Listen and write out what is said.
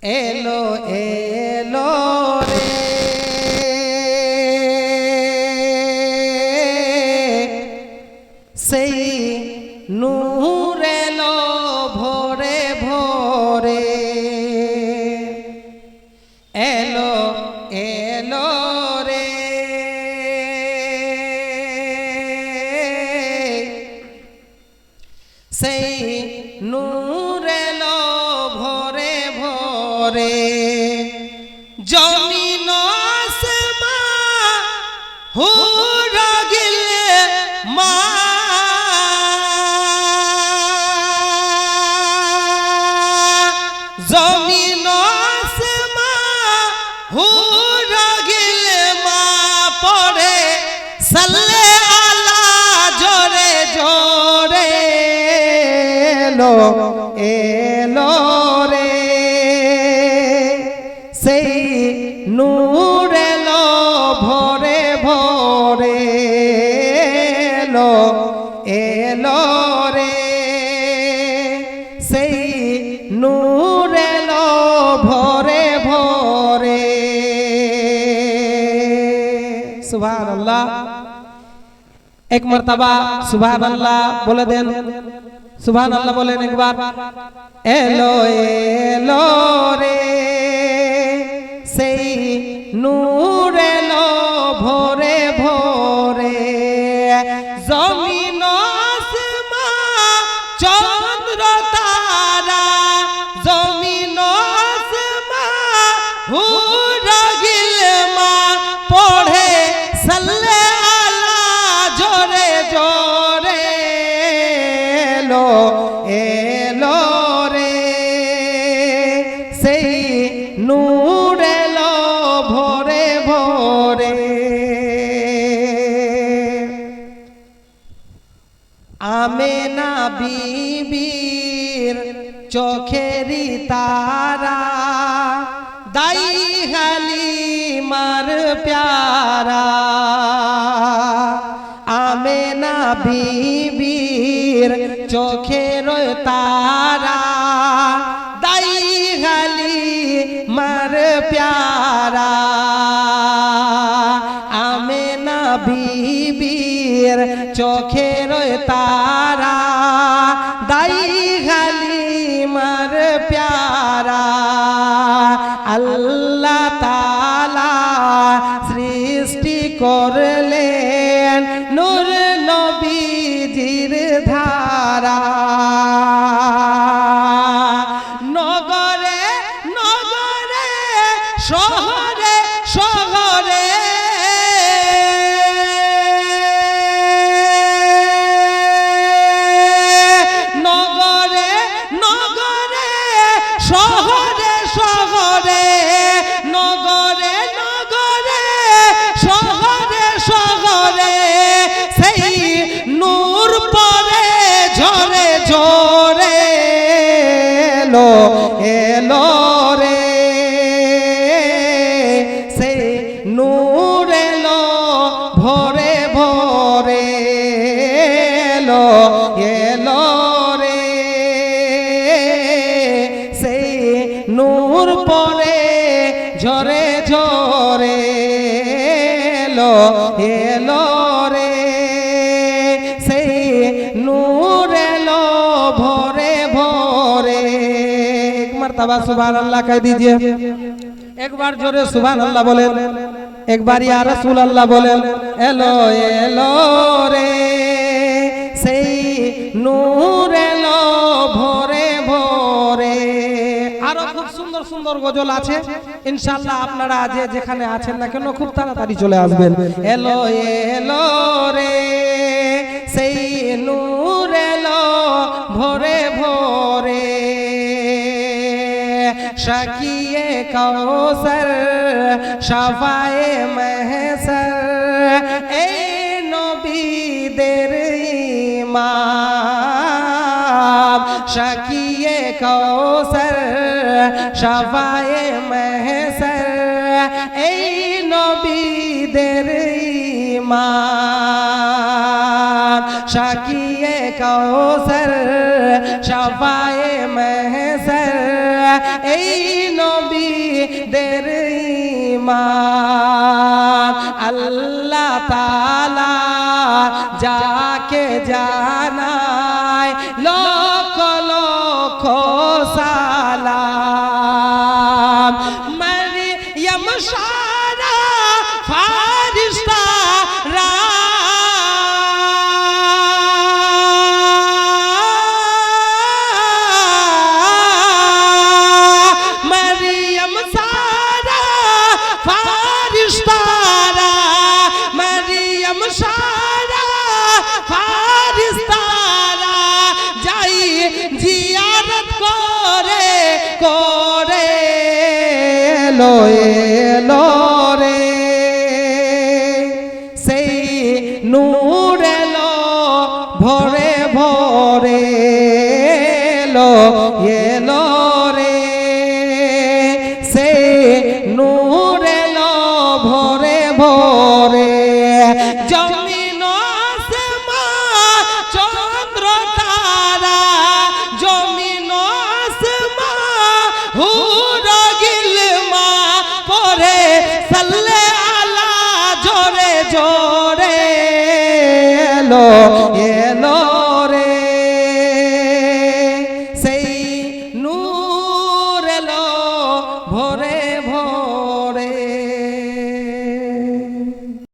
এলো এলো রে সেই নূর এলো ভোরে ভোরে এলো এলো রে সেই নূর এলো ভোরে ভোরে জমিন আসমান হুরা গিলে মা জমিন আসমান হুরা গিলে মা পড়ে সাল্লে আলা জোরে জোরে এলো এলো রে সেই নূর এলো ভোরে ভোরে এলো এলো রে সেই নূর এলো ভোরে ভোরে সুবহানাল্লাহ एक मर्तबा सुबहानअल्लाह बोले देन सुबहानअल्लाह बोलें एक बार एलो एलो रे সেই নূর এলো ভোরে ভোরে জমিন আসমান চন্দ্র তারা জমিন আসমান হুরা গিলে মা পড়ে সাল্লে জোরে জোরে এলো এলো রে সেই নূর এলো ভোরে ভোরে আমেনা বিবির চোখেরি তারা দাই হালিমার প্যারা আমেনা বিবির চোখের তারা দাই হালিমার প্যারা আমেনা বিবির চোখের তারা দাই হালিমার প্যারা আল্লাহ তাআলা সৃষ্টি করলেন নূর নবীজির ধারা নগরে নগরে শহরে শহরে নগরে নগরে শহরে শহরে নগরে নগরে শহরে শহরে সেই নূর পরে ঝরে ঝরে এলো এলো রে সেই নূর এলো ভোরে ভোরে এলো এলো রে সেই নূর পরে ঝরে ঝরে এলো এলো রে সেই নূর এলো ভোরে भोरे एक मर्तबा सुभान अल्लाह कह दीजिए एक बार जोरे सुभान अल्लाह बोले एक बार या रसूल अल्लाह बोले एलो एलो रे সেই নূর এলো ভোরে ভোরে আরো খুব সুন্দর সুন্দর গজল আছে ইনশাআল্লাহ আপনারা আজ যেখানে আছেন না কেন খুব তাড়াতাড়ি চলে আসবেন এলো এলো রে সেই নূর এলো ভোরে ভোরে শাকিয়ে কাউসার শাফায়ে মাহশর এই নবীদের ইমাম শাকিয়ে কাউসার শাফায়ে মাহশর এই নবীদের ইমাম শাকিয়ে কাউসার শাফায়ে মাহশর এই দের ঈমান আল্লাহ তাআলা যাকে জানায় লক্ষ লক্ষ সালাম মরিয়ম সারা ফারিস্তারা মরিয়ম সারা ফারিস্তারা মরিয়ম সারা ফারিস্তারা যাই জিয়ারত করে করে এলো এলো রে সেই নূর এলো ভরে ভরে এলো এলো রে সেই নূর এলো ভরে ভরে জমিন আসমান চন্দ্র তারা জমিন আসমান হুর গিলমা পরে সাল্লে আলা জোরে জোরে এলো